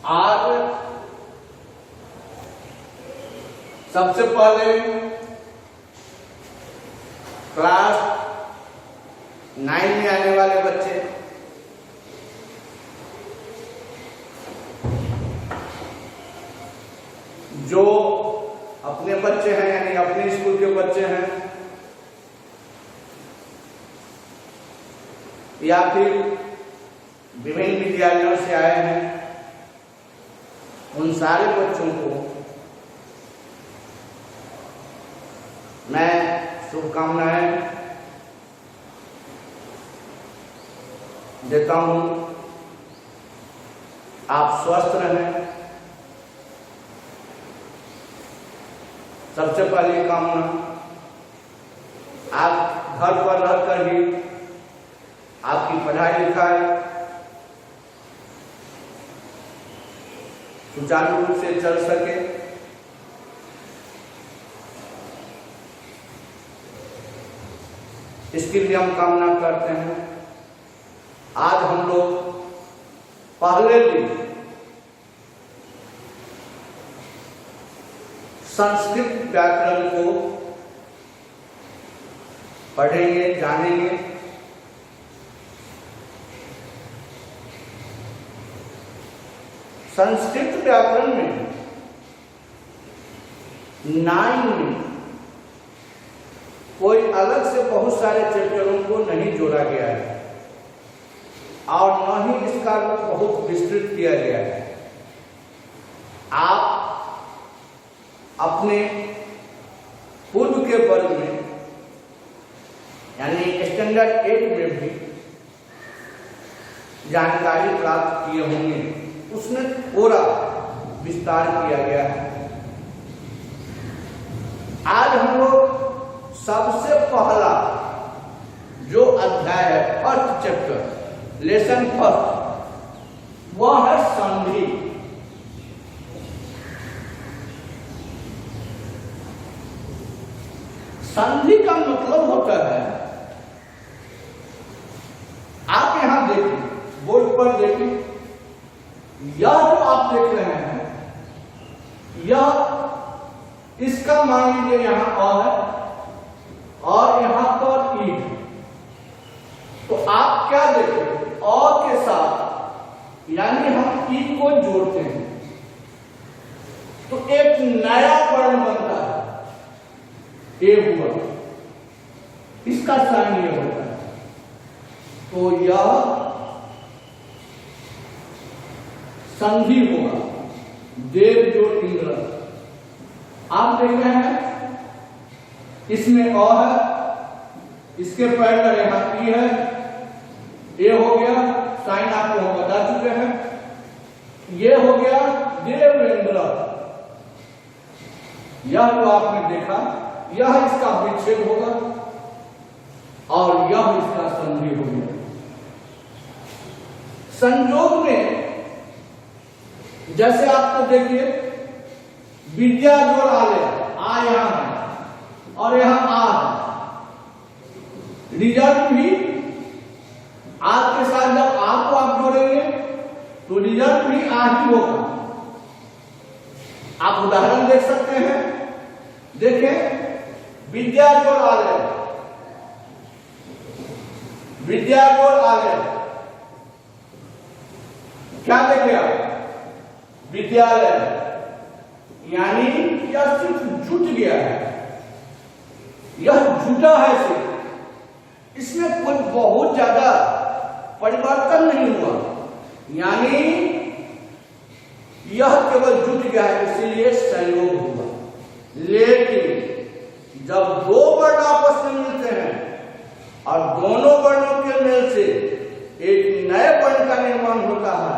आज सबसे पहले क्लास 9 में आने वाले बच्चे जो अपने बच्चे हैं यानी अपने स्कूल के बच्चे हैं या फिर विभिन्न विद्यालयों से आए हैं, उन सारे बच्चों को मैं शुभकामनाएं देता हूं। आप स्वस्थ रहें। सबसे पहली कामना, आप घर पर रहकर ही आपकी पढ़ाई लिखाई सुचारू रूप से चल सके। इसके लिए हम कामना करते हैं। आज हम लोग पहले दिन संस्कृत व्याकरण को पढ़ेंगे, जानेंगे। संस्कृत व्याकरण में 9 में कोई अलग से बहुत सारे चैप्टरों को नहीं जोड़ा गया है और न ही इसका बहुत विस्तृत किया गया है। आप अपने पूर्व के वर्ग में यानी स्टैंडर्ड 8 में भी जानकारी प्राप्त किए होंगे, उसमें थोड़ा विस्तार किया गया है। आज हम लोग सबसे पहला जो अध्याय है, फर्स्ट चैप्टर, लेसन फर्स्ट, वह है संधि। संधि का मतलब होता है, आप यहां देखिए, बोर्ड पर देखिए, यह जो आप देख रहे हैं, यह इसका मान लीजिए यहां अ है और यहां पर ई है। तो आप क्या देखें, अ के साथ यानी हम ई को जोड़ते हैं तो एक नया वर्ण बनता है, ए हुआ, इसका साइन ये होता है। तो यह संधि होगा, देव जो इंद्र। आप देख रहे हैं इसमें अ है, इसके पहले यहां ई है, ए हो गया, साइन आपको हम बता चुके हैं। ये हो गया देवेंद्र। यह जो आपने देखा, यह इसका विच्छेद होगा और यह इसका संधि हो गया। संयोग में जैसे आपको देखिए, विद्या जोड़ आले, आ यहां है और यहां आ है। रिजल्ट भी आज के साथ जब आ को आप जोड़ेंगे तो रिजल्ट भी आ ही होगा। आप उदाहरण देख सकते हैं, देखें, विद्या जोड़ आले, विद्या जोड़ आले, क्या देखे आप, विद्यालय, यानी यह सिर्फ जुट गया है, यह जुटा है सिर्फ, इसमें कोई बहुत ज्यादा परिवर्तन नहीं हुआ, यानी यह केवल जुट गया है, इसीलिए संयोग हुआ। लेकिन जब दो वर्ण आपस में मिलते हैं और दोनों वर्णों के मेल से एक नए वर्ण का निर्माण होता है,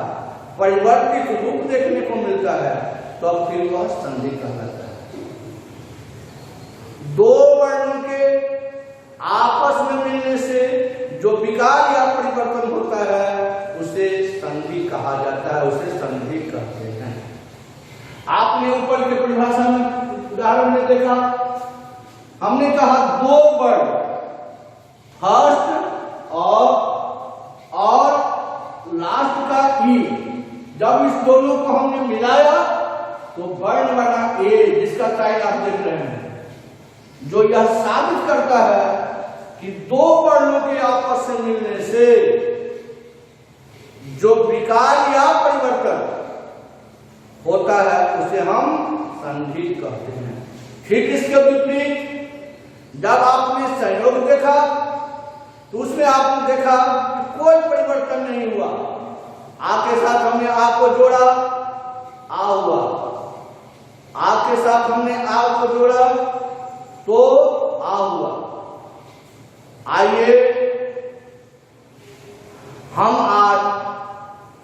परिवर्तित रूप देखने को मिलता है, तो अब फिर वह संधि कहलाता है। दो वर्णों के आपस में मिलने से जो विकार या परिवर्तन होता है उसे संधि कहा जाता है, उसे संधि कहते हैं। आपने ऊपर के परिभाषा में उदाहरण में देखा, हमने कहा दो वर्ण हस्त और लास्ट का ई जब इस दोनों को हमने मिलाया तो वर्ण बना ए, जिसका साइन आप देख रहे हैं, जो यह साबित करता है कि दो वर्णों के आपस से मिलने से जो विकार या परिवर्तन होता है उसे हम संधि कहते हैं। ठीक इसके विपरीत जब आपने संयोग देखा तो उसमें आपने देखा कि कोई परिवर्तन नहीं हुआ। आ के साथ हमने आ को जोड़ा, आ हुआ। आ के साथ हमने आ को जोड़ा तो आ हुआ। आइए हम आज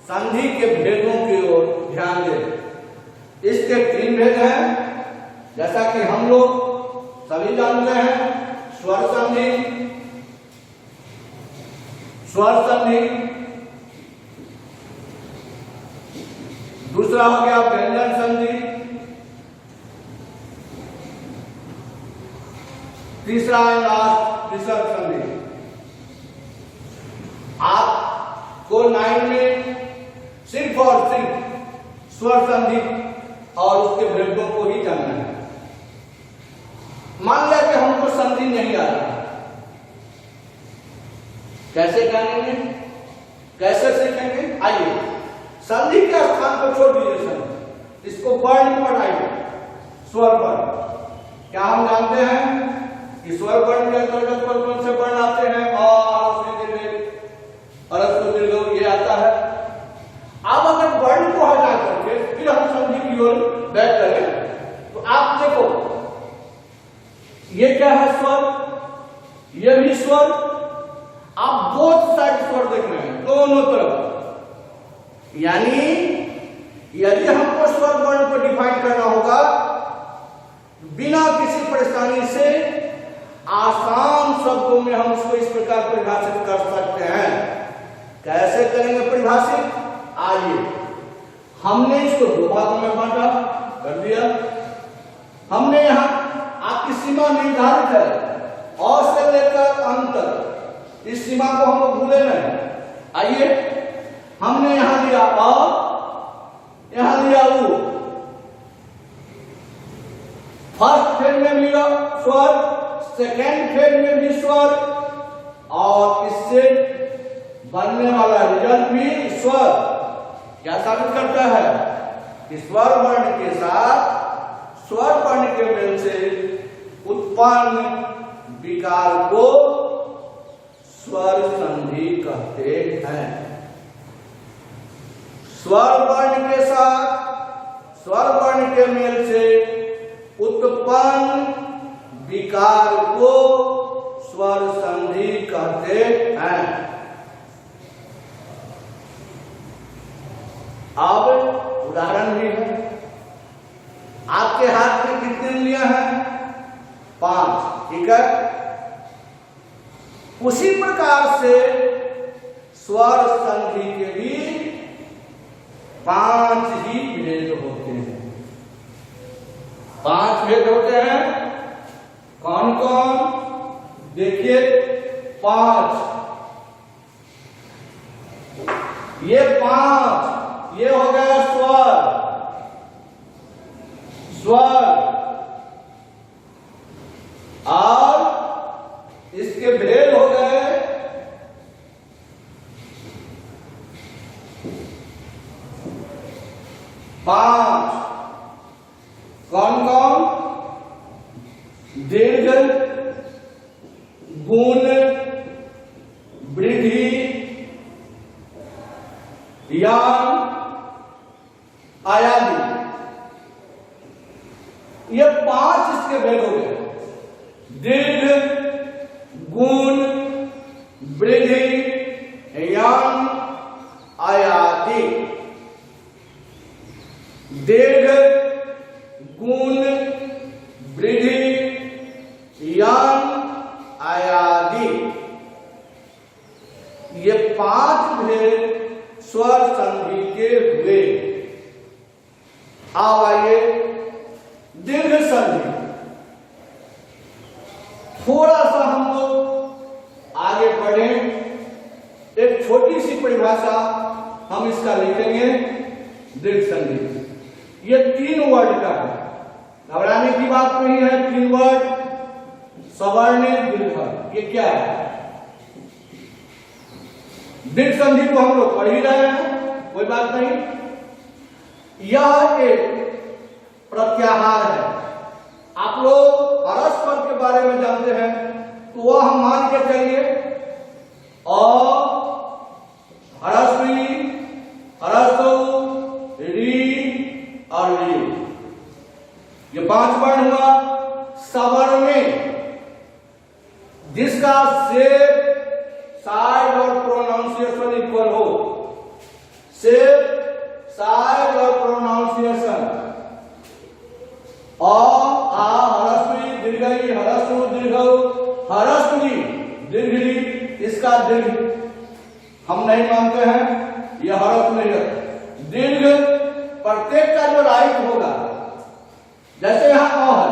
संधि के भेदों की ओर ध्यान दें। इसके 3 भेद हैं, जैसा कि हम लोग सभी जानते हैं। स्वर संधि, स्वर संधि, दूसरा हो गया व्यंजन संधि, तीसरा है लास्ट विसर्ग संधि। आपको 9 में सिर्फ और सिर्फ स्वर संधि और उसके भेदों को ही जानना है। मान लिया कि हमको संधि नहीं आ रहा, कैसे जानेंगे, कैसे सीखेंगे? आइए संधि के स्थान को छोड़ दीजिए, संधि इसको वर्ण पर आइए, स्वर वर्ण। क्या हम जानते हैं कि स्वर वर्ण के अंतर्गत कौन से वर्ण आते हैं? और ये आता है। अब अगर वर्ण को हटा करके फिर हम संधि की ओर बैठ करें तो आप देखो ये क्या है? स्वर, ये भी स्वर। आप बोथ साइड स्वर देख रहे हैं, दोनों तरफ। यानी यदि हमको स्वर वर्ण को डिफाइन करना होगा बिना किसी परेशानी से, आसान शब्दों में हम उसको इस प्रकार परिभाषित कर सकते हैं। कैसे करेंगे परिभाषित? आइए, हमने इसको 2 भागों में बांटा कर दिया। हमने यहां आपकी सीमा निर्धारित है, अ से लेकर अंत तक। इस सीमा को हम लोग भूले नहीं। आइए, हमने यहां लिया अ, यहां लिया उ। फर्स्ट फेज में लिया स्वर, सेकेंड फेज में भी स्वर, और इससे बनने वाला रिजल्ट भी स्वर। क्या साबित करता है कि स्वर वर्ण के साथ स्वर वर्ण के मेल से उत्पन्न विकार को स्वर संधि कहते हैं। स्वर वर्ण के साथ स्वर वर्ण के मेल से उत्पन्न विकार को स्वर संधि कहते हैं। अब उदाहरण भी है। आपके हाथ में कितने उंगलियां हैं? 5, ठीक है। उसी प्रकार से स्वर संधि के भी 5 ही भेद होते हैं। 5 भेद होते हैं। कौन कौन? देखिए 5, ये 5, ये हो गया स्वर, स्वर, और इसके भेद हो गए 5। कौन कौन? दीर्घ, गुण, वृद्धि, यान, आयामी। ये 5 इसके भेद हो गए। दीर्घ, गुण, वृद्धि, यान, आयाति। दीर्घ, गुण, वृद्धि, यान, आयादि। ये 5 भेद स्वर संधि के हुए। अब आइए दीर्घ संधि। थोड़ा सा हम लोग आगे बढ़े, एक छोटी सी परिभाषा हम इसका लिखेंगे। दीर्घ संधि। ये 3 वर्ड का है, घबराने की बात नहीं है। 3 वर्ड सवर्णिक दीर्घ, ये क्या है? दीर्घ संधि को हम लोग पढ़ ही रहे हैं, कोई बात नहीं। यह एक प्रत्याहार है। आप लोग परस्पर के बारे में जानते हैं, तो वह हम मान के चलिए और हरस्वी, हरस्व, री और ली, ये 5 वर्ण हुआ। सवर्णिक जिसका शेप, साइज और प्रोनाउंसिएशन इक्वल हो, शेप, साइज और प्रोनाउंसिएशन, हरस्वी दीर्घई, हरस्व दीर्घ, हरस्वी दीर्घी, इसका दीर्घ हम नहीं मानते हैं, यह हरफ नहीं है। दीर्घ प्रत्येक का जो राइट होगा, जैसे यहां अ है,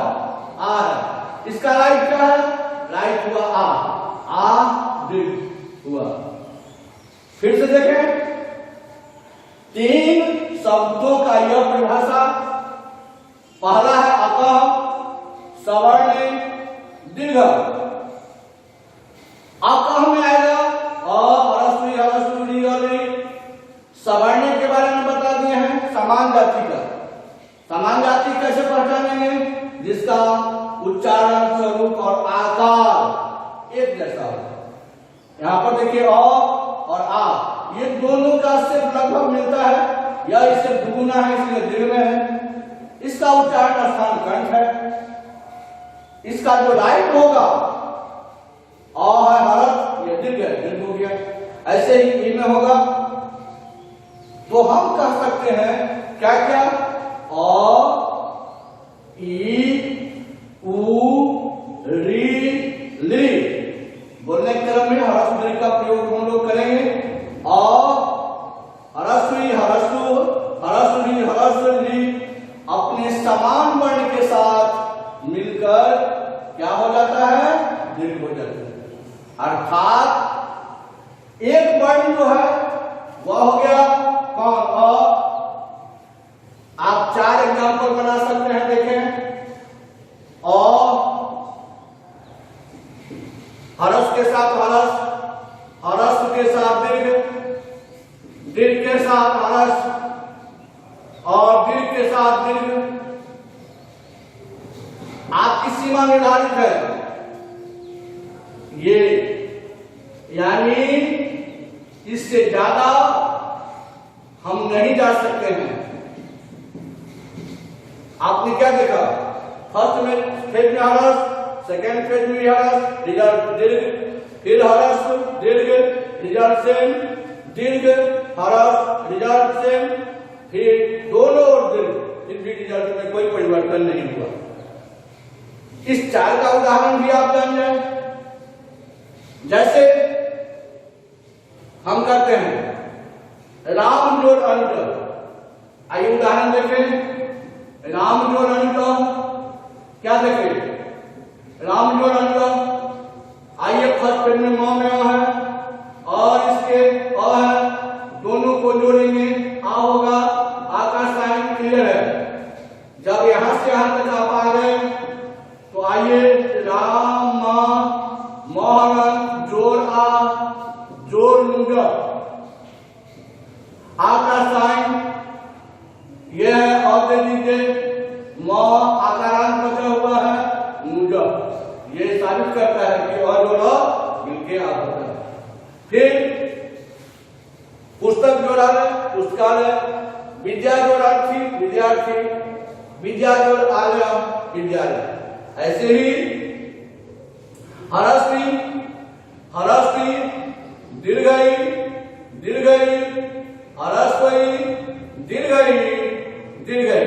आ है, इसका राइट क्या है? राइट हुआ आ दीर्घ हुआ। फिर से देखें, 3 शब्दों का यह परिभाषा। पहला है अतः, सवर्ण दीर्घ। अतः में आएगा हरस्वी, हरस्वी, सवर्ण के बारे में बता दिए हैं। समान जाति का, समान जाति कैसे पहचानेंगे? जिसका उच्चारण, स्वरूप और आकार एक जैसा हो। यहां पर देखिए अ और आ, ये दोनों का सिर्फ लगभग मिलता है, या इससे दुगुना है, इसलिए दीर्घ में है। इसका उच्चारण स्थान कंठ है। इसका जो राइट होगा अ है हरफ, ये दीर्घ है, दीर्घ हो गया। ऐसे ही ई में होगा, तो हम कह सकते हैं क्या क्या? अ, ई, उ, री, ली। बोलने के क्रम में हरस्व दीर्घ का प्रयोग हम लोग करेंगे। अ, हरस्वी, हरस्व, हरस्वी, हरस्व, ली अपने समान वर्ण के साथ मिलकर क्या हो जाता है? दीर्घ हो जाता है। अर्थात एक वर्ण जो है वह हो गया कौन? अ। आप 4 एग्जाम्पल बना सकते हैं, देखें। अ, हरस के साथ हरस, हरस के साथ दीर्घ, दीर्घ के साथ हरस और दीर्घ के साथ दीर्घ। आपकी सीमा निर्धारित है ये, यानी इससे ज्यादा हम नहीं जा सकते हैं। आपने क्या देखा? फर्स्ट में फेज में हरस, सेकेंड फेज में हरस, रिजल्ट दीर्घ, फिर हरस दीर्घ, रिजल्ट सेम, दीर्घ हरस, रिजल्ट सेम, फिर दोनों और दीर्घ, फिर भी रिजल्ट में कोई परिवर्तन नहीं हुआ। इस 4 का उदाहरण भी आप जान जाए। जैसे हम कहते हैं राम जोड़ अंक, आइए उदाहरण देखें। राम जोड़ अंक क्या देखें? राम जोड़ अंक, आइए फर्स्ट पेज में म में आ है और इसके अ है, दोनों को जोड़ेंगे, आ होगा, आ का साइन क्लियर है। जब यहां से यहां तक आप आ गए तो आइए राम मोहन जोड़ आ, जोड़ लूंगा, आ का साइन यह है, और दे दीजिए म आकारांत बचा हुआ है, मुझा। ये साबित करता है कि और जोड़ा मिलके आ होता है। फिर पुस्तक जोड़ा है, पुस्तकालय, विद्या जोड़ार्थी, विद्यार्थी, विद्या जोड़ आलय, विद्यालय। ऐसे ही हरस्वी, हरस्वी, दीर्घई, दीर्घई, हरस्वी, दीर्घई, दीर्घई।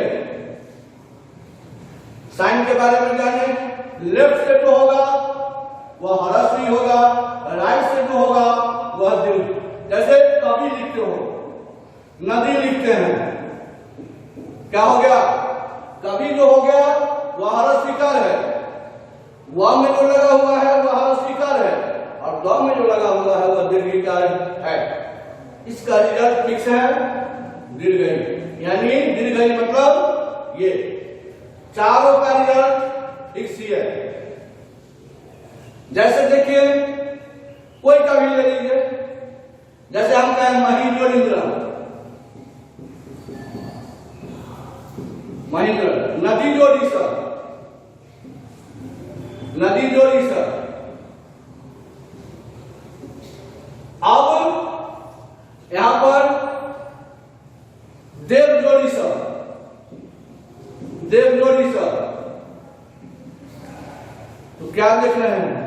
साइन के बारे में जाने। लेफ्ट से जो होगा वह हरस्वी होगा, राइट से जो होगा वह दीर्घ। जैसे कवि लिखते हो, नदी लिखते हैं, क्या हो गया? कवि जो हो गया वह हरस्वीकार है, व में जो लगा हुआ है वह हरस्वीकार है, और द में जो लगा हुआ है वह दीर्घिकार है। इसका रिजल्ट फिक्स है, दीर्घई, यानी दीर्घई मतलब ये चारों का रिजल्ट एक सी है। जैसे देखिए कोई का भी ले लीजिए, जैसे हम कहें महेंद्र इंद्र, महेंद्र, नदी जोड़ी सर, नदी जोड़ी सर। अब यहां पर देव जोड़ी सर, देव जोड़ी सर, तो क्या देख रहे हैं,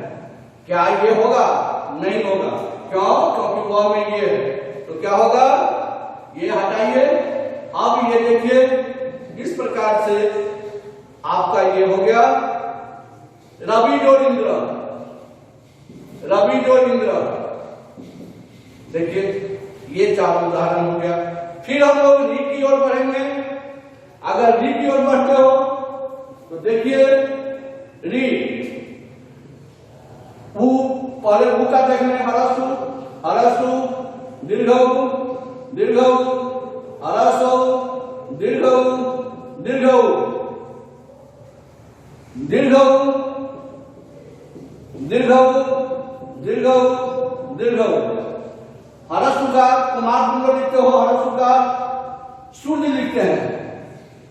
क्या ये होगा? नहीं होगा। क्यों? क्योंकि वह में ये है, तो क्या होगा? ये हटाइए। अब ये देखिए इस प्रकार से आपका ये हो गया रवि जोड़ इंद्र, रवि जोड़ इंद्र। देखिए ये चार उदाहरण हो गया। फिर हम लोग री की ओर बढ़ेंगे। अगर री की ओर बढ़ते हो तो देखिए री, पहले ऊ का देखने हरसु, हरसु दीर्घऊ, दीर्घऊ हरसु, दीर्घऊ, दीर्घऊ, दीर्घऊ, दीर्घऊ, दीर्घऊ, दीर्घऊ। हरसु का कुमार तुम लोग लिखते हो, हरसु का सूर्य लिखते हैं,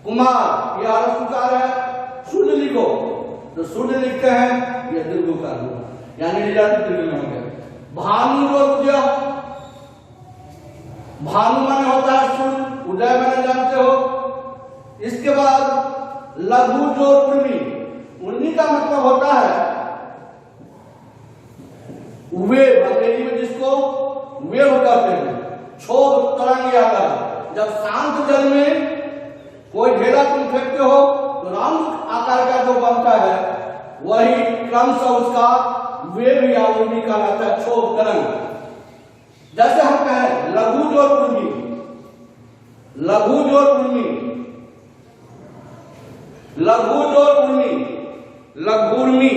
कुमार ये हरसुकार है, सूर्य लिखो तो सूर्य लिखते हैं, ये दीर्घकार हुआ, यानी रिजल्ट दीर्घ में हो गया। भानु और उदय, भानु माने होता है सूर्य, उदय माने जानते हो। इसके बाद लघु जोर उर्मी, उर्मी का मतलब होता है वेव, अंग्रेजी में जिसको वेव कहते हैं, क्षोभ तरंग आता है। जब शांत जल में कोई ढेला तुम फेंकते हो तो राउंड आकार का जो बनता है वही क्रमशः उसका वेव या उर्मी कहलाता है, क्षोभ तरंग। जैसे हम कहें लघु जोर उर्मी, लघु जोर उर्मी, लघु जोर उर्मी, लघु उर्मी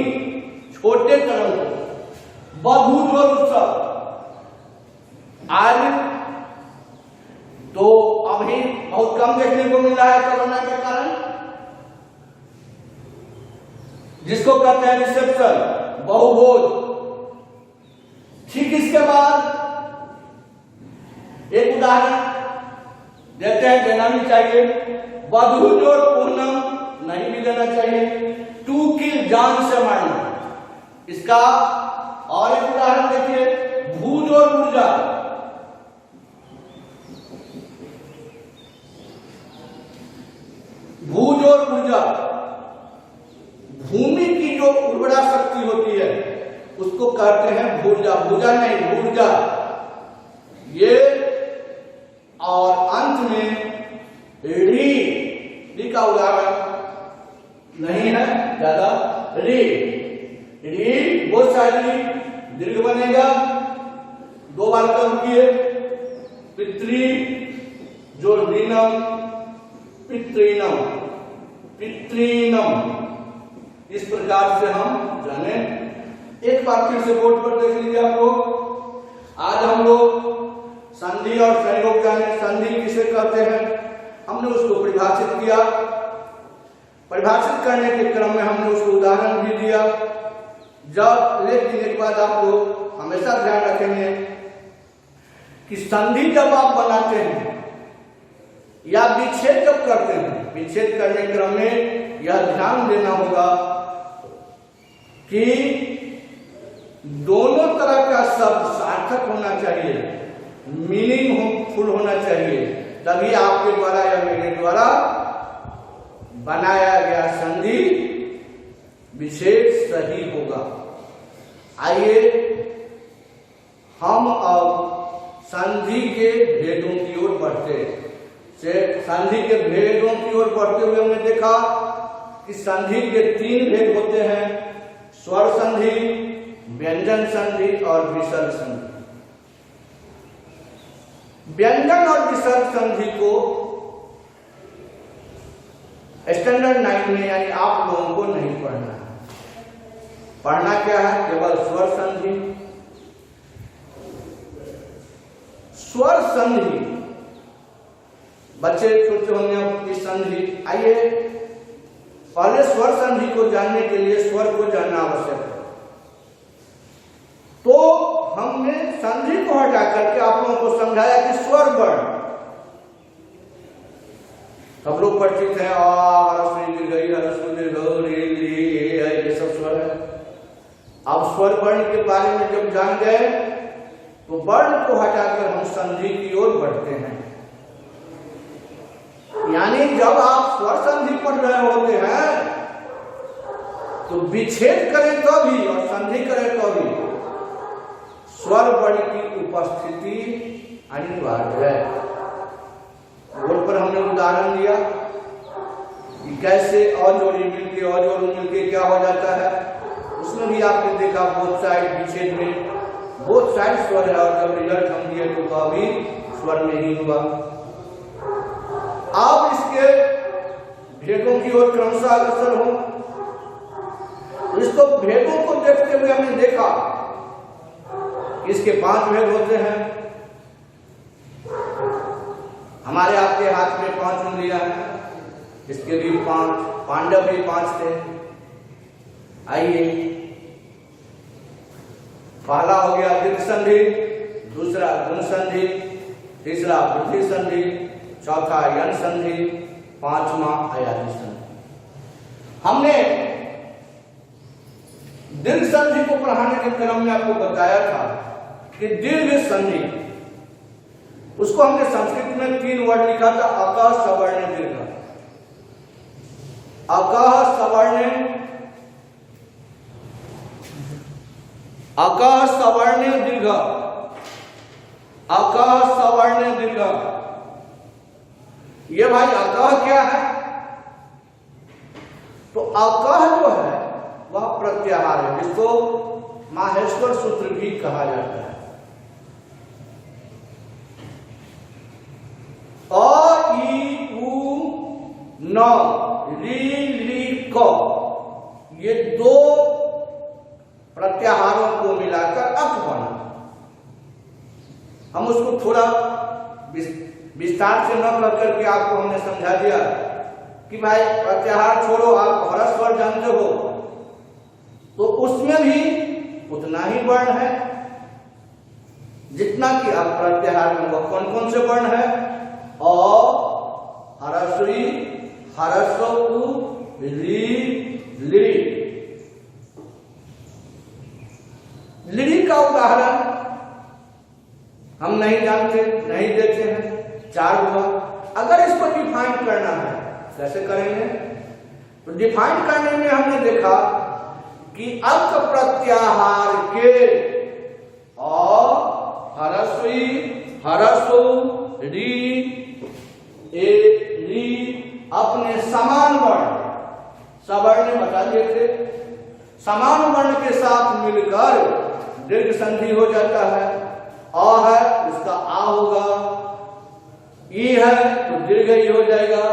छोटे तरंग, बधु जोर उत्सव। आज तो अभी बहुत कम देखने को मिल रहा है कोरोना के कारण, जिसको कहते हैं रिसेप्शन, बहुभोज। ठीक इसके बाद एक उदाहरण देते हैं, देना भी चाहिए, बधु जोर पूर्णम नहीं भी देना चाहिए, टू किल जान से मारना। इसका और एक उदाहरण देखिए, भू जोर ऊर्जा, भू जोर ऊर्जा, भूमि की जो उर्वरा शक्ति होती है उसको कहते हैं भूर्जा, भूजा नहीं भूर्जा। ये और अंत में री का उदाहरण नहीं है ज्यादा, री, री बहुत सारी दीर्घ बनेगा, दो बार कम किए, पितृ जो ऋणम, पितृणम, पितृणम। इस प्रकार से हम जाने। एक बार फिर से बोर्ड पर देख लीजिए आप लोग। आज हम लोग संधि और संयोग जाने, संधि किसे कहते हैं हमने उसको परिभाषित किया। परिभाषित करने के क्रम में हमने उसको उदाहरण भी दिया। जब लेकिन एक बात आप लोग हमेशा ध्यान रखेंगे कि संधि जब आप बनाते हैं या विच्छेद जब करते हैं, विच्छेद करने क्रम में यह ध्यान देना होगा कि दोनों तरह का शब्द सार्थक होना चाहिए, मीनिंगफुल होना चाहिए, तभी आपके द्वारा या मेरे द्वारा बनाया गया संधि विच्छेद सही होगा। आइए हम अब संधि के भेदों की ओर बढ़ते हैं। संधि के भेदों की ओर बढ़ते हुए हमने देखा कि संधि के तीन भेद होते हैं, स्वर संधि, व्यंजन संधि और विसर्ग संधि। व्यंजन और विसर्ग संधि को स्टैंडर्ड 9 में यानी आप लोगों को नहीं पढ़ना है। पढ़ना क्या है? केवल स्वर संधि। स्वर संधि बच्चे छोटे होंगे इस संधि। आइए पहले स्वर संधि को जानने के लिए स्वर को जानना आवश्यक है। तो हमने संधि को हटा करके आप लोगों को समझाया कि स्वर वर्ण सब लोग परिचित हैं, आ ह्रस्व ये सब स्वर है। अब स्वर वर्ण के बारे में जब जान गए तो वर्ण को हटाकर हम संधि की ओर बढ़ते हैं। यानी जब आप स्वर संधि पढ़ रहे होते हैं तो विच्छेद करें तो भी और संधि करें तो भी स्वर वर्ण की उपस्थिति अनिवार्य है। बोर्ड पर हमने उदाहरण दिया कि कैसे अजोड़ी मिलके अजोड़ मिलके क्या हो जाता है। उसमें भी आपने देखा बोथ साइड विच्छेद में बोथ साइड स्वर है और जब रिजल्ट हम दिए तो अभी स्वर में ही हुआ। आप इसके भेदों की ओर क्रमशः अग्रसर हो। इसको भेदों को देखते हुए हमने देखा इसके 5 भेद होते हैं। हमारे आपके हाथ में 5 उंगलियां हैं, इसके भी 5, पांडव भी 5 थे। आइए पहला हो गया दीर्घ संधि, दूसरा गुण संधि, तीसरा वृद्धि संधि, चौथा यन संधि, 5वां अयादी संधि। हमने दीर्घ संधि को पढ़ाने के क्रम में आपको बताया था कि दीर्घ संधि उसको हमने संस्कृत में 3 वर्ड लिखा था, अकः सवर्ण दीर्घ। अकः सवर्ण दीर्घ, अकः सवर्ण दीर्घ। ये भाई अकः क्या है? तो अकः जो है वह प्रत्याहार है, जिसको माहेश्वर सूत्र भी कहा जाता है। अ ई उ न री ली क ये 2 प्रत्याहारों को मिलाकर अक बना। हम उसको थोड़ा विस्तार से न कर करके आपको हमने समझा दिया कि भाई प्रत्याहार छोड़ो, आप ह्रस्व स्वर जानते हो तो उसमें भी उतना ही वर्ण है जितना कि आप प्रत्याहार में। वो कौन कौन से वर्ण है? अ, ह्रस्व ई, ह्रस्व उ, री, ली। ली का उदाहरण हम नहीं जानते, नहीं देते हैं, 4 हुआ। अगर इसको डिफाइन करना है कैसे करेंगे? तो डिफाइन करने में हमने देखा कि अक प्रत्याहार के अ, ह्रस्व ई, ह्रस्व उ, री, ए, री अपने समान वर्ण सवर्ण बता दिए थे, समान वर्ण के साथ मिलकर दीर्घ संधि हो जाता है। अ है उसका आ होगा, ई है तो दीर्घ ई हो जाएगा,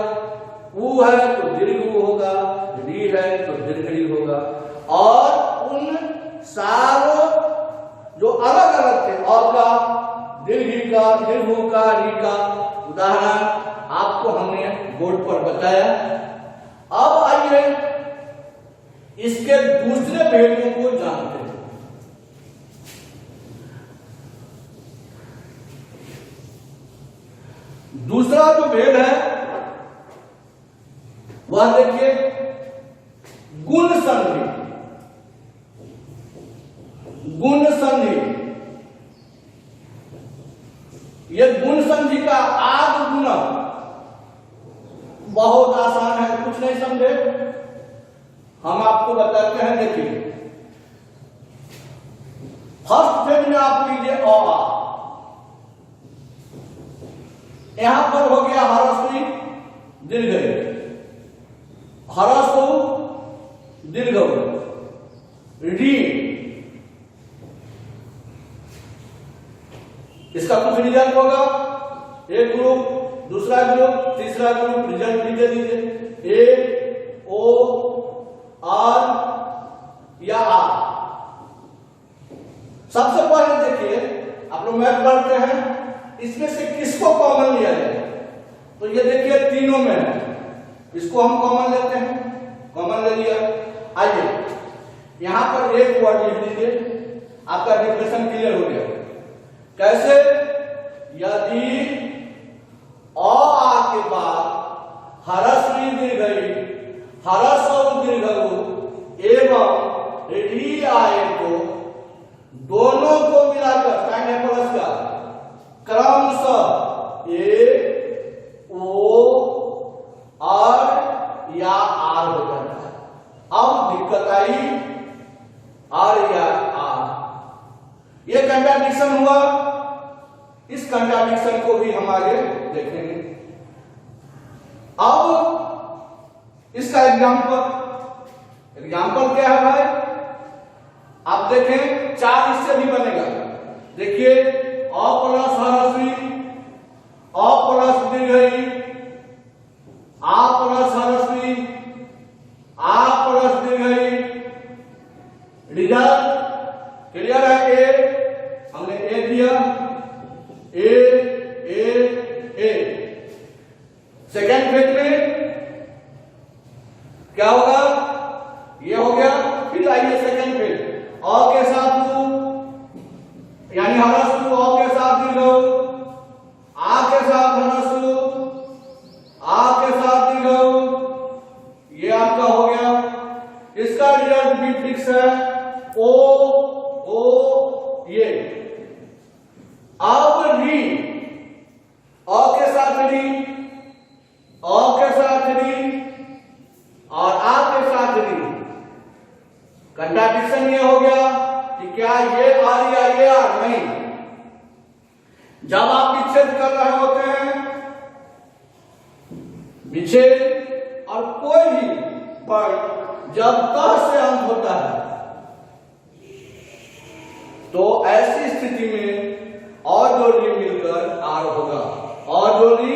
उ है तो दीर्घ उ होगा, री है तो दीर्घ री होगा। और उन सारों जो अलग अलग थे, अ का, दीर्घ का, दीर्घ का, री का उदाहरण आपको हमने बोर्ड पर बताया। अब आइए इसके दूसरे भेदों को जानते हैं। दूसरा जो भेद है वह देखिए गुण संधि। गुण संधि, यह गुण संधि का आद गुण बहुत आसान है, कुछ नहीं समझे हम आपको बताते हैं। देखिए फर्स्ट पेज में आप लीजिए अ, यहां पर हो गया ह्रस्व ई दीर्घ, ह्रस्व उ दीर्घ, री। इसका कुछ रिजल्ट होगा, एक ग्रुप, दूसरा ग्रुप, तीसरा ग्रुप, रिजल्ट लीजिए लीजिए ए, ओ, आर या आ। सबसे पहले देखिए आप लोग मैथ पढ़ते हैं, इसमें से किसको कॉमन लिया जाए? तो ये देखिए तीनों में है, इसको हम कॉमन लेते हैं, कॉमन ले लिया। आइए यहां पर एक वर्ड लिख लीजिए, आपका डिफरेंशिएशन क्लियर हो गया। कैसे? यदि अ आ के बाद ह्रस्व दीर्घई ह्रस्व दीर्घ एवं री आए तो दोनों को मिलाकर साइन है प्लस का क्रमशः ए ओ आर या आर हो जाता है। अब दिक्कत आई आर या आर, ये कंट्राडिक्शन हुआ। इस कंट्राडिक्शन को भी हम आगे देखेंगे। अब इसका एग्जाम्पल क्या है भाई? आप देखें, चार इससे भी बनेगा। देखिए अ प्लस ह्रस्वी, अ प्लस दीर्घई, आ प्लस ह्रस्वी, आ प्लस दीर्घई, रिजल्ट क्लियर है? ए हमने ए दिया, ए ए ए। सेकेंड फेज में क्या होगा? ये हो गया। फिर आइए सेकेंड फेज, अ के साथ उ यानी ह्रस्व, अ के साथ दीर्घ, आ के साथ ह्रस्व, आ के साथ दीर्घ, ये आपका हो गया। इसका रिजल्ट भी फिक्स है, ओ ओ ये। अब री, अ के साथ री, अ के साथ री और आ के साथ री। कंट्राडिक्शन ये हो गया कि क्या ये आर या ये आर? नहीं। जब आप विच्छेद कर रहे होते हैं, विच्छेद और कोई भी वर्ण जब त से अंत होता है तो ऐसी स्थिति में और जोड़ी मिलकर आर होगा, और जोड़ी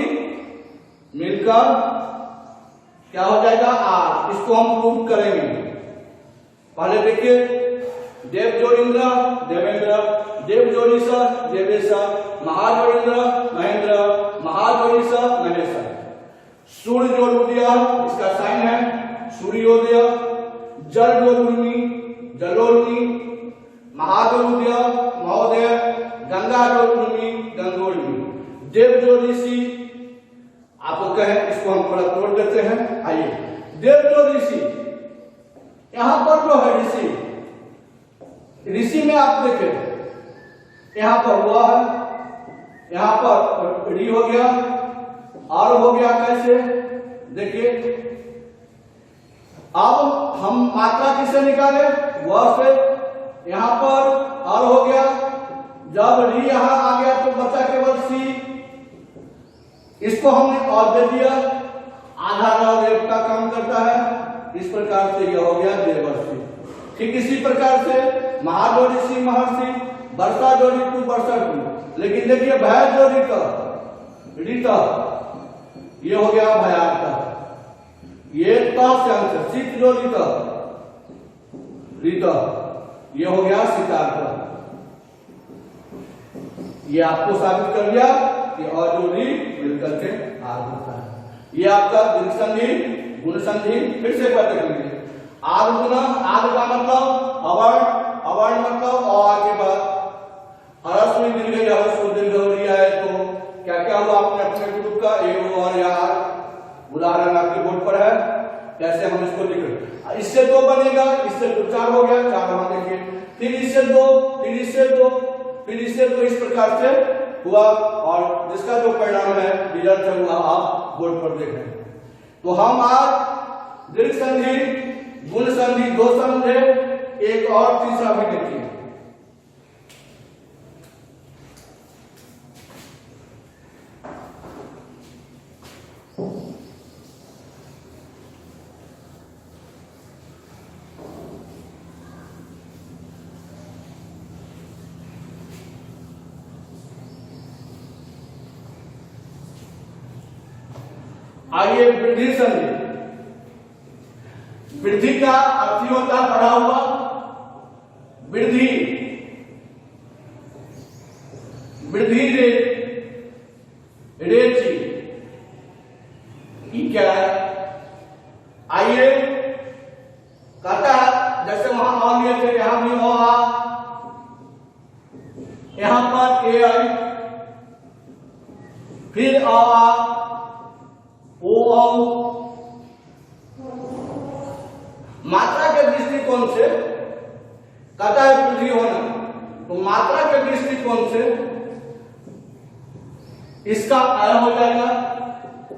मिलकर क्या हो जाएगा? आर। इसको हम प्रूव करेंगे। पहले देखिए, देव जोड़ींद्र देवेंद्र, देव जोड़ी स देवेश, महाजोड़ींद्र महेंद्र, महाजोड़ी स महेश। सूर्य जोड़ उदय, इसका साइन है सूर्योदय। जल जोड़ उर्मी जलोर्मी, महाजोड़ोदय महोदय, गंगा जोड़ उर्मी गंगोर्मी। देव जोड़ ऋषि, आपको कहें इसको हम थोड़ा तोड़ देते हैं। आइए, देव जोड़ ऋषि, यहां पर जो है ऋषि, ऋषि में आप देखें यहां पर हुआ है, यहां पर री हो गया, आर हो गया। कैसे? देखिए, अब हम मात्रा किससे निकाले? वह से। यहां पर आर हो गया, जब री यहां आ गया तो बचा केवल सी। इसको हमने और दे दिया, आधा और एक का काम करता है। इस प्रकार से यह हो गया देवर्षि। ठीक इसी प्रकार से महाजोड़ी सी महर्षि, वर्षा जोड़ी टू वर्षा टू। लेकिन देखिए भय जोड़ी का रीता, ये हो गया भयार्थ। ये अंश शीत जोड़ी का रीता, ये हो गया शीतार्थ। ये आपको साबित कर दिया कि और जोड़ी मिलकर के आर होता है। ये आपका दीर्घ संधि गुण संधि फिर से पता करेंगे। आद गुना, आद का मतलब अवर्ण, अवर्ण मतलब अ के बाद ह्रस्व दीर्घ या ह्रस्व दीर्घ है। तो क्या क्या हुआ आपने अपने ग्रुप का ए ओ और या आर, उदाहरण आपके बोर्ड पर है। कैसे हम इसको लिख रहे? इससे दो बनेगा, इससे दो चार हो गया, चार वहां देखिए, फिर इससे दो, फिर इससे दो, फिर इससे दो। इस प्रकार से हुआ और जिसका जो परिणाम है रिजल्ट है हुआ आप बोर्ड पर देख रहे हैं। तो हम आज दीर्घ संधि गुण संधि दो समझे, एक और तीसरा भी देखिए। आइए वृद्धि संधि। वृद्धि का अर्थ होता है बढ़ा हुआ, वृद्धि, वृद्धि रे रेची, ई क्या है? आइए कहता है जैसे वहां आ लिए थे यहां भी ओ आ, यहां पर ए आई, फिर आ ओ औ। मात्रा के दृष्टिकोण से कहता है वृद्धि होना, तो मात्रा के दृष्टिकोण से इसका अ हो जाएगा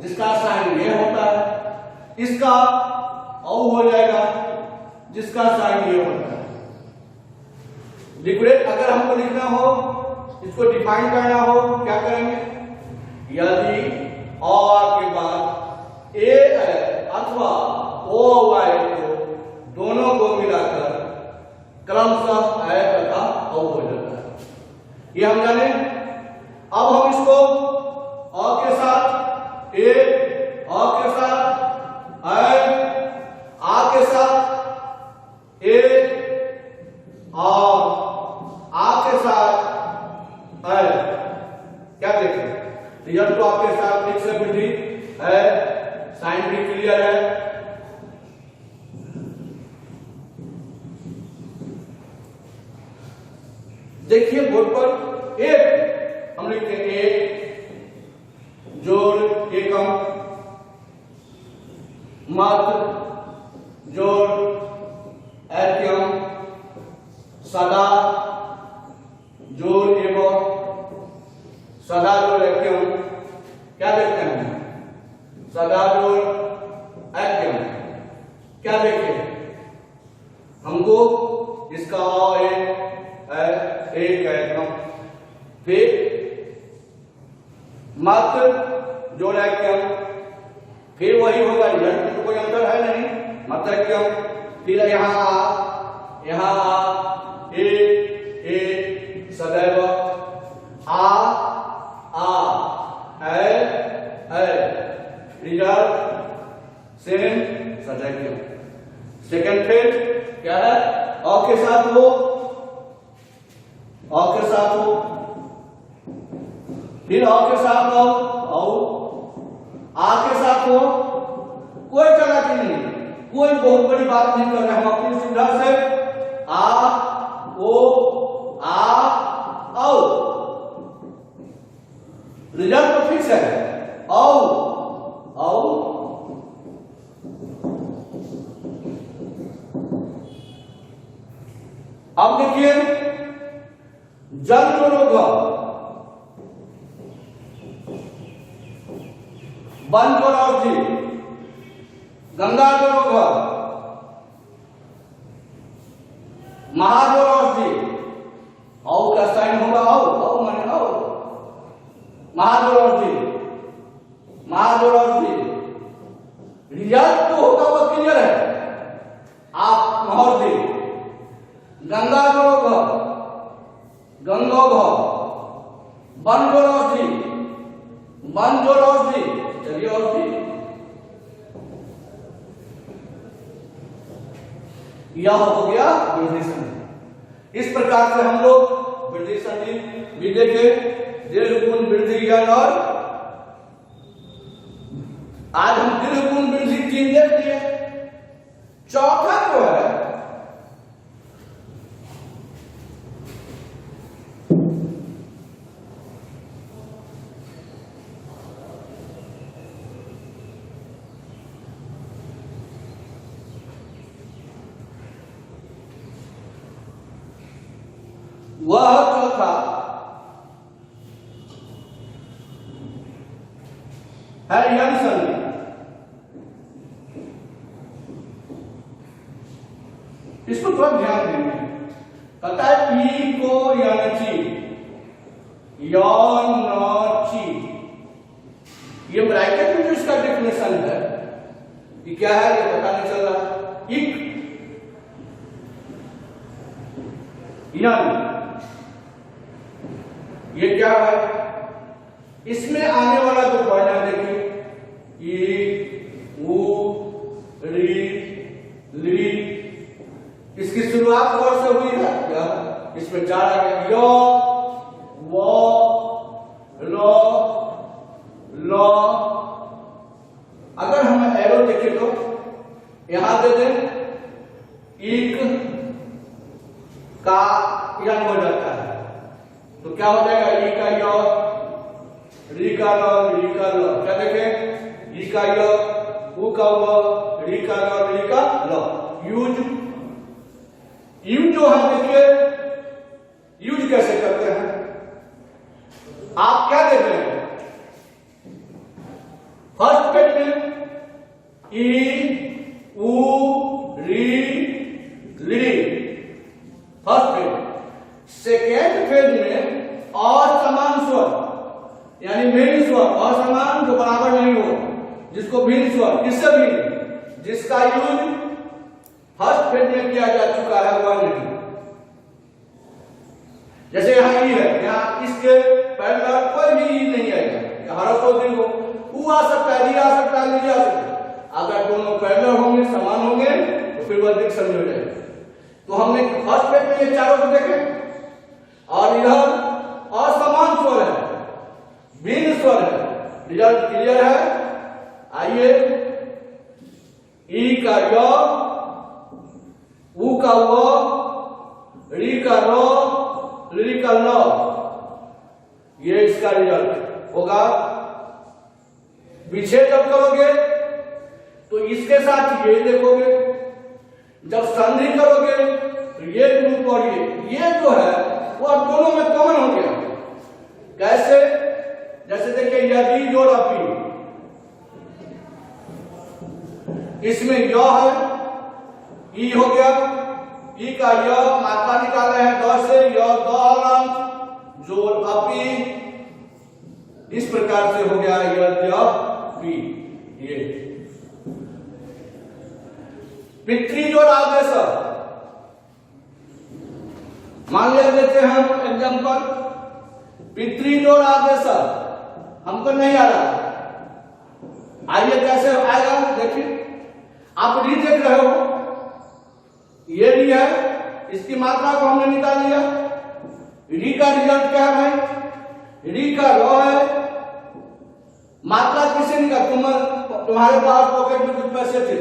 जिसका साइन ये होता है, इसका औ हो जाएगा जिसका साइन ये होता है। लिक्विड अगर हमको लिखना हो, इसको डिफाइन करना हो, क्या करेंगे? यदि अ के बाद ए अथवा ओ वाई को दोनों को मिलाकर क्रमशः अ तथा औ हो जाता है। ये हम जाने। अब हम इसको अ के साथ ए, अ के साथ आ के साथ ए और आ के साथ अ, क्या देखें? रिजल्ट तो आपके साथ एक से वृद्धि है, साइन भी क्लियर है। देखिए बोर्ड पर एक हम लिखते हैं एक जोड़ एकम, मात्र जोड़ ऐक्यम, सदा जोड़ एवं, सदा जोड़ ऐक्यम। क्या देखते हैं? सदा जोड़ ऐक्यम। क्या देखें हमको? इसका एक ऐक्यम, फिर मात्र जोड़ ऐक्यम, फिर वही होगा, रिजल्ट में तो कोई अंतर है नहीं, मात्र ऐक्यम, फिर यहाँ आ ए सदैव आ रिजल्ट सेम सदैव। सेकेंड फेज क्या है? अ के साथ हो, अ के साथ हो, फिर अ के साथ हो, आ के साथ हो। कोई चालाकी नहीं, कोई बहुत बड़ी बात नहीं कर रहे हम अपनी सुविधा से। आ ओ आ औ, रिजल्ट तो फिक्स है, औ औ। अब देखिए जल जोड़ोग, बन जोड़ोगी, गंगा जोड़ोग, महाजोड़ोगी, औ का साइन होगा औ माने औ, महाजोड़ोगी, महाजोड़ोगी। रिजल्ट तो होगा वो क्लियर है, आप मोहर दी। गंगा जोड़ोग, गंगोग, बन जोड़ोगी, बन जोड़ोगी। चलिए और भी यह हो गया वृद्धि संधि। इस प्रकार से हम लोग वृद्धि संधि भी देखे, दीर्घ गुण वृद्धि ज्ञान, और आज हम दीर्घ गुण वृद्धि 3 देख लिए। चौथा जो है वह चौथा है यन संधि। इसको थोड़ा ध्यान देंगे। कहता है पी को यनची, यनची। ये ब्रैकेट में जो इसका डेफिनेशन है कि क्या है ये पता नहीं चल रहा। इक यन, ये क्या है? इसमें आने वाला जो वर्ण है देखिए, ई उ री ली, इसकी शुरुआत कौन से हुई है? क्या इसमें 4 आ गया, यो वो लो लो। अगर लो, यहां दे दें इक का यंग हो जाता है, तो क्या हो जाएगा ई का य, री का ल, री का ल, क्या देखें ई का य, उ का व, री का ल, री का ल। यूज, यूज जो है देखिए यूज कैसे करते हैं, आप क्या देख रहे हैं फर्स्ट पेज में ई उ री ली, फर्स्ट पेज। सेकेंड पेज में असमान स्वर यानी भिन्न स्वर, असमान जो बराबर नहीं हो, जिसको भिन्न स्वर, किससे भिन्न, जिसका यूज फर्स्ट पेज में किया जा चुका है वह नहीं। जैसे यहाँ ई है, यहाँ इसके पैरेलल कोई भी ई नहीं आएगा, हर को देखो उ आ सकता है, री आ सकता है, ली आ सकता है। अगर दोनों पैरेलल होंगे, समान होंगे तो फिर वह दिख समझ हो जाएगा। तो हमने फर्स्ट पेज में ये चारों को देखे और यह असमान स्वर है, भिन्न स्वर है, रिजल्ट क्लियर है। आइए ई का य, उ का व, री का र, ली का ल, ये इसका रिजल्ट होगा। विच्छेद जब करोगे तो इसके साथ ये देखोगे, जब संधि करोगे तो ये ग्रुप और ये जो है वो अब दोनों में कॉमन हो गया। कैसे, जैसे देखिए यदि जोड़ अपी, इसमें य है, ई हो गया, ई का य, मात्रा निकाल रहे हैं द से, य द हलन जोड़ अपी, इस प्रकार से हो गया यद्यपि। ये पितृजोड़ आदेश, मान लिया देते हैं हम एग्जांपल, पितृजोड़ आदेश हमको नहीं आ रहा, आइए कैसे आएगा देखिए। आप री देख रहे हो, ये री है, इसकी मात्रा को हमने निकाल लिया। री का रिजल्ट क्या है भाई, री का रो है, मात्रा किसे निकाल, तुम्हारे पास पॉकेट में कुछ पैसे थे,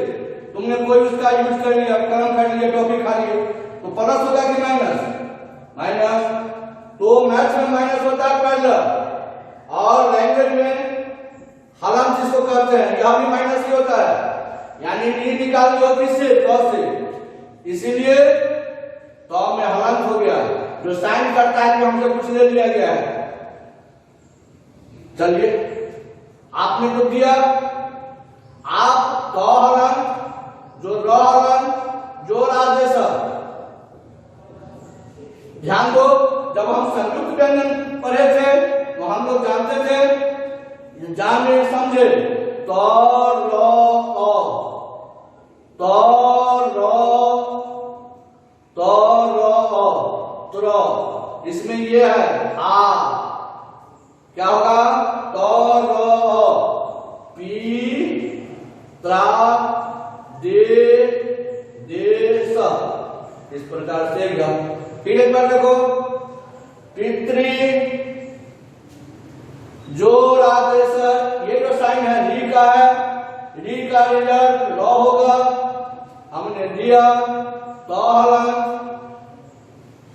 तुमने कोई उसका यूज कर लिया, कर्म कर लिया, टॉफी खा लिए, तो प्लस होगा कि माइनस, माइनस। तो मैथ्स में माइनस होता है पहला, और लैंग्वेज में हलन जिसको कहते हैं यह भी माइनस ही होता है, यानी री निकाल लो किससे, तो से, इसीलिए तो में हलन हो गया, जो साइन करता है कि हमसे कुछ ले लिया गया है। चलिए आपने जो दिया, आप द हलन जो र हलन जोड़ आदेश, ध्यान दो, जब हम संयुक्त व्यंजन पढ़े थे तो हम लोग जानते थे, जाने समझे, त र अ, त र अ, त्र, इसमें ये है आ, क्या होगा, त र अ, पी त्रा दे देश, इस प्रकार से एकदम। फिर एक बार देखो, पितृ जोड़ आदेश, ये जो साइन है री का है, री का रिजल्ट र होगा, हमने दिया त हलन,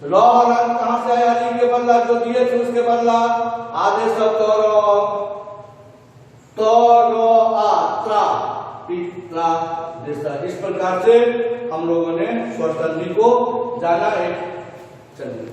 र हलन कहां से आया, री के बदला जो दिए थे उसके बदला आदेश तो आ त्रा, पित्रा देशा। इस प्रकार से हम लोगों ने स्वर संधि को जाना है। चलिए